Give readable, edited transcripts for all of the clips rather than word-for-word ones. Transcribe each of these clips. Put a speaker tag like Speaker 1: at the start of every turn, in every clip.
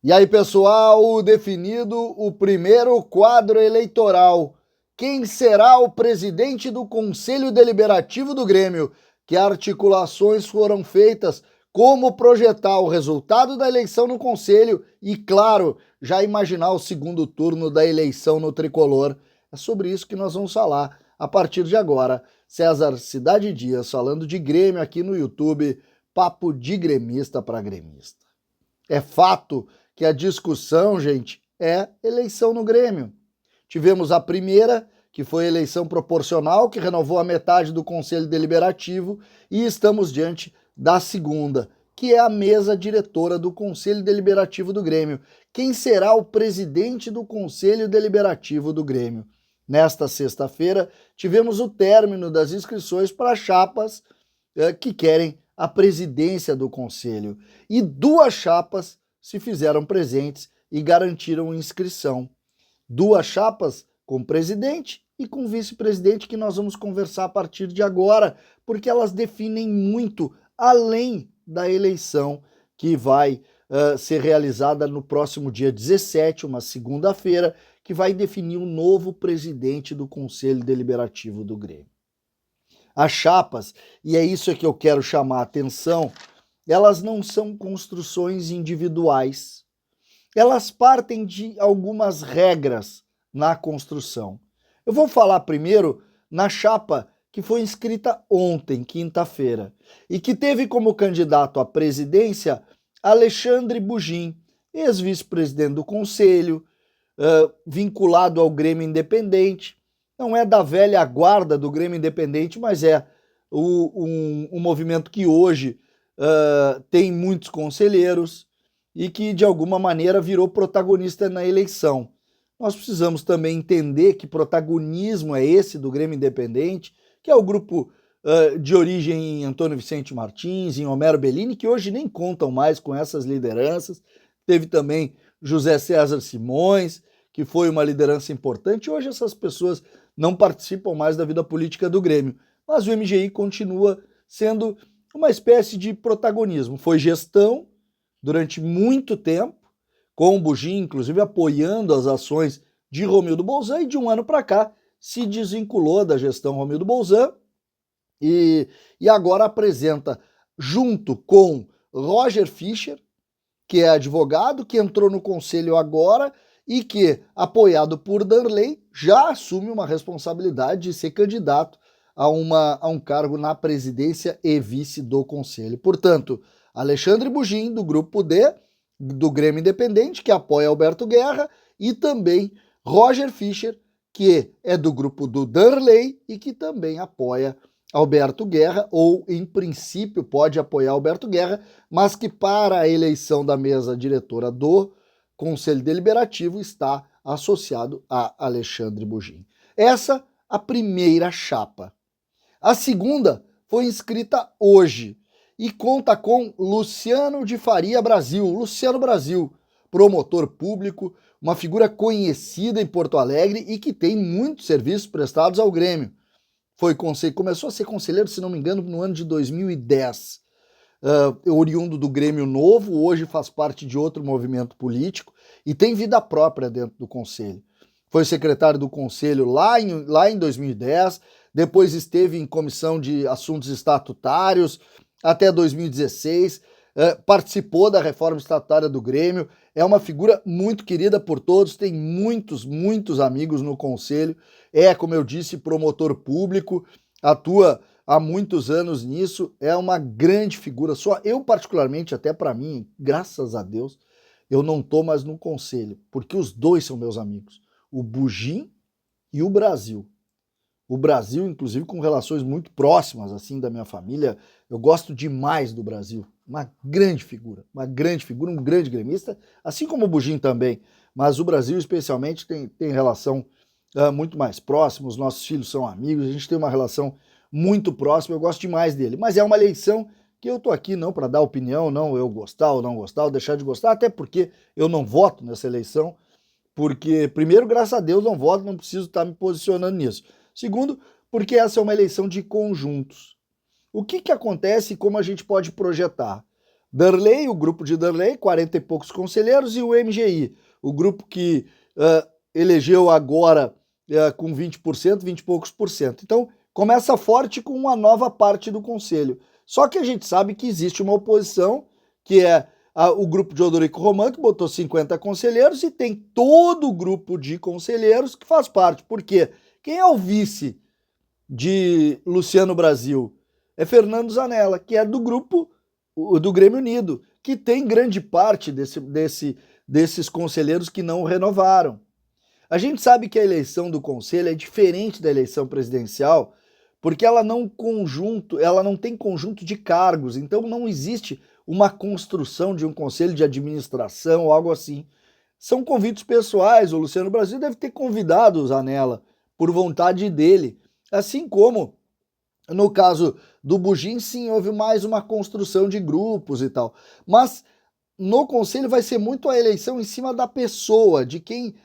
Speaker 1: E aí, pessoal, definido o primeiro quadro eleitoral. Quem será o presidente do Conselho Deliberativo do Grêmio? Que articulações foram feitas? Como projetar o resultado da eleição no Conselho? E, claro, já imaginar o segundo turno da eleição no Tricolor. É sobre isso que nós vamos falar a partir de agora. César Cidade Dias falando de Grêmio aqui no YouTube. Papo de gremista para gremista. É fato que a discussão, gente, é eleição no Grêmio. Tivemos a primeira, que foi a eleição proporcional, que renovou a metade do Conselho Deliberativo, e estamos diante da segunda, que é a mesa diretora do Conselho Deliberativo do Grêmio. Quem será o presidente do Conselho Deliberativo do Grêmio? Nesta sexta-feira, tivemos o término das inscrições para chapas que querem a presidência do Conselho. E duas chapas se fizeram presentes e garantiram inscrição. Duas chapas com presidente e com vice-presidente que nós vamos conversar a partir de agora, porque elas definem muito além da eleição que vai ser realizada no próximo dia 17, uma segunda-feira, que vai definir o novo presidente do Conselho Deliberativo do Grêmio. As chapas, e é isso que eu quero chamar a atenção, elas não são construções individuais. Elas partem de algumas regras na construção. Eu vou falar primeiro na chapa que foi inscrita ontem, quinta-feira, e que teve como candidato à presidência Alexandre Bugin, ex-vice-presidente do Conselho, vinculado ao Grêmio Independente. Não é da velha guarda do Grêmio Independente, mas é um movimento que hoje tem muitos conselheiros e que de alguma maneira virou protagonista na eleição. Nós precisamos também entender que protagonismo é esse do Grêmio Independente, que é o grupo de origem em Antônio Vicente Martins, em Homero Bellini, que hoje nem contam mais com essas lideranças. Teve também José César Simões, que foi uma liderança importante. Hoje essas pessoas não participam mais da vida política do Grêmio, mas o MGI continua sendo uma espécie de protagonismo. Foi gestão durante muito tempo, com o Bugin, inclusive, apoiando as ações de Romildo Bolzan, e de um ano para cá se desvinculou da gestão Romildo Bolzan e agora apresenta, junto com Roger Fischer, que é advogado, que entrou no conselho agora e que, apoiado por Darley, já assume uma responsabilidade de ser candidato a um cargo na presidência e vice do conselho. Portanto, Alexandre Bugin, do grupo D, do Grêmio Independente, que apoia Alberto Guerra, e também Roger Fischer, que é do grupo do Darley e que também apoia Alberto Guerra, ou em princípio pode apoiar Alberto Guerra, mas que para a eleição da mesa diretora do Conselho Deliberativo está associado a Alexandre Bugin. Essa a primeira chapa. A segunda foi inscrita hoje e conta com Luciano de Faria Brasil, Luciano Brasil, promotor público, uma figura conhecida em Porto Alegre e que tem muitos serviços prestados ao Grêmio. Começou a ser conselheiro, se não me engano, no ano de 2010. Oriundo do Grêmio Novo, hoje faz parte de outro movimento político e tem vida própria dentro do conselho. Foi secretário do conselho lá em 2010, depois esteve em comissão de assuntos estatutários até 2016, participou da reforma estatutária do Grêmio, é uma figura muito querida por todos, tem muitos amigos no conselho, é, como eu disse, promotor público, atua há muitos anos nisso, é uma grande figura. Só eu, particularmente, até para mim, graças a Deus, eu não estou mais no conselho, porque os dois são meus amigos, o Bugin e o Brasil. O Brasil, inclusive, com relações muito próximas, assim, da minha família. Eu gosto demais do Brasil. Uma grande figura, um grande gremista, assim como o Bugin também. Mas o Brasil, especialmente, tem relação muito mais próxima. Os nossos filhos são amigos, a gente tem uma relação muito próxima. Eu gosto demais dele. Mas é uma eleição que eu tô aqui não para dar opinião, não eu gostar ou não gostar, ou deixar de gostar, até porque eu não voto nessa eleição. Porque, primeiro, graças a Deus, não voto, não preciso estar me posicionando nisso. Segundo, porque essa é uma eleição de conjuntos. O que acontece e como a gente pode projetar? Darley, o grupo de Darley, 40 e poucos conselheiros, e o MGI, o grupo que elegeu agora com 20%, 20 e poucos por cento. Então, começa forte com uma nova parte do conselho. Só que a gente sabe que existe uma oposição, que é o grupo de Odorico Roman, que botou 50 conselheiros, e tem todo o grupo de conselheiros que faz parte. Por quê? Quem é o vice de Luciano Brasil? É Fernando Zanella, que é do grupo do Grêmio Unido, que tem grande parte desses conselheiros que não renovaram. A gente sabe que a eleição do conselho é diferente da eleição presidencial, porque ela não tem conjunto de cargos, então não existe uma construção de um conselho de administração ou algo assim. São convites pessoais, o Luciano Brasil deve ter convidado o Zanella por vontade dele, assim como no caso do Bugin, sim, houve mais uma construção de grupos e tal, mas no conselho vai ser muito a eleição em cima da pessoa, de quem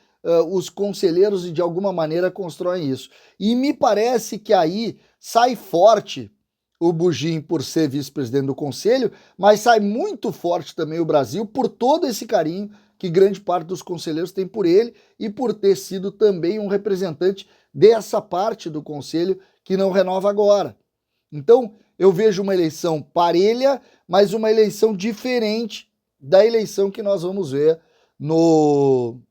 Speaker 1: os conselheiros de alguma maneira constroem isso. E me parece que aí sai forte o Bugin por ser vice-presidente do conselho, mas sai muito forte também o Brasil por todo esse carinho que grande parte dos conselheiros tem por ele e por ter sido também um representante dessa parte do conselho que não renova agora. Então, eu vejo uma eleição parelha, mas uma eleição diferente da eleição que nós vamos ver no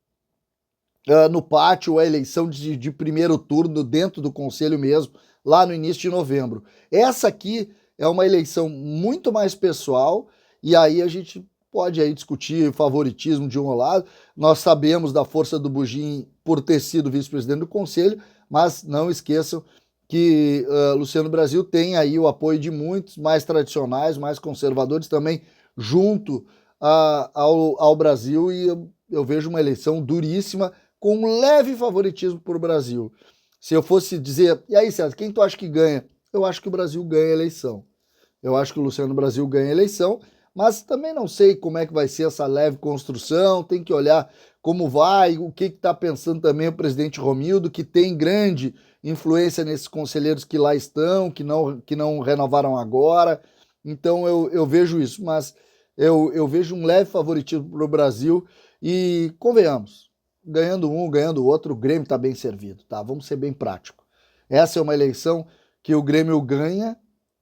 Speaker 1: pátio, a eleição de primeiro turno dentro do conselho mesmo, lá no início de novembro. Essa aqui é uma eleição muito mais pessoal, e aí a gente pode aí discutir favoritismo de um lado. Nós sabemos da força do Bugin por ter sido vice-presidente do conselho, mas não esqueçam que Luciano Brasil tem aí o apoio de muitos mais tradicionais, mais conservadores também, junto ao Brasil, e eu vejo uma eleição duríssima, com um leve favoritismo para o Brasil. Se eu fosse dizer, e aí César, quem tu acha que ganha? Eu acho que o Brasil ganha a eleição. Eu acho que o Luciano Brasil ganha a eleição, mas também não sei como é que vai ser essa leve construção, tem que olhar como vai, o que está pensando também o presidente Romildo, que tem grande influência nesses conselheiros que lá estão, que não renovaram agora. Então eu vejo isso, mas eu vejo um leve favoritismo para o Brasil e convenhamos, ganhando um, ganhando o outro, o Grêmio está bem servido, tá? Vamos ser bem prático. Essa é uma eleição que o Grêmio ganha,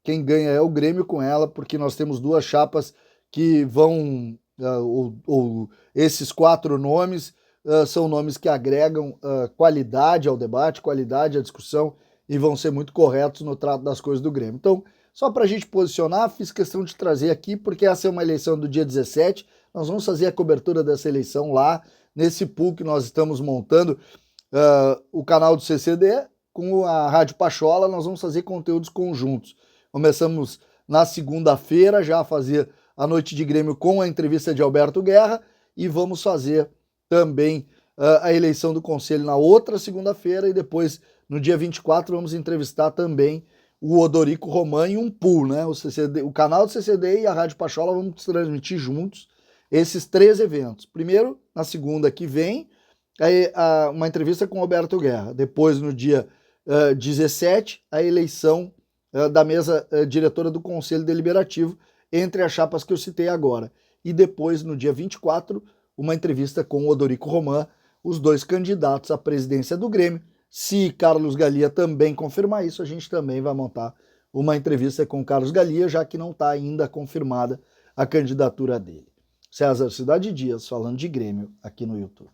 Speaker 1: quem ganha é o Grêmio com ela, porque nós temos duas chapas que vão, esses 4 nomes são nomes que agregam qualidade ao debate, qualidade à discussão e vão ser muito corretos no trato das coisas do Grêmio. Então, só para a gente posicionar, fiz questão de trazer aqui, porque essa é uma eleição do dia 17, nós vamos fazer a cobertura dessa eleição lá, nesse pool que nós estamos montando, o canal do CCD com a Rádio Pachola, nós vamos fazer conteúdos conjuntos. Começamos na segunda-feira já a fazer a Noite de Grêmio com a entrevista de Alberto Guerra e vamos fazer também a eleição do Conselho na outra segunda-feira e depois, no dia 24, vamos entrevistar também o Odorico Roman em um pool, né? O canal do CCD e a Rádio Pachola vamos transmitir juntos esses 3 eventos. Primeiro, na segunda que vem, uma entrevista com o Alberto Guerra. Depois, no dia 17, a eleição da mesa diretora do Conselho Deliberativo, entre as chapas que eu citei agora. E depois, no dia 24, uma entrevista com o Odorico Roman, os 2 candidatos à presidência do Grêmio. Se Carlos Galia também confirmar isso, a gente também vai montar uma entrevista com Carlos Galia, já que não está ainda confirmada a candidatura dele. César Cidade Dias, falando de Grêmio aqui no YouTube.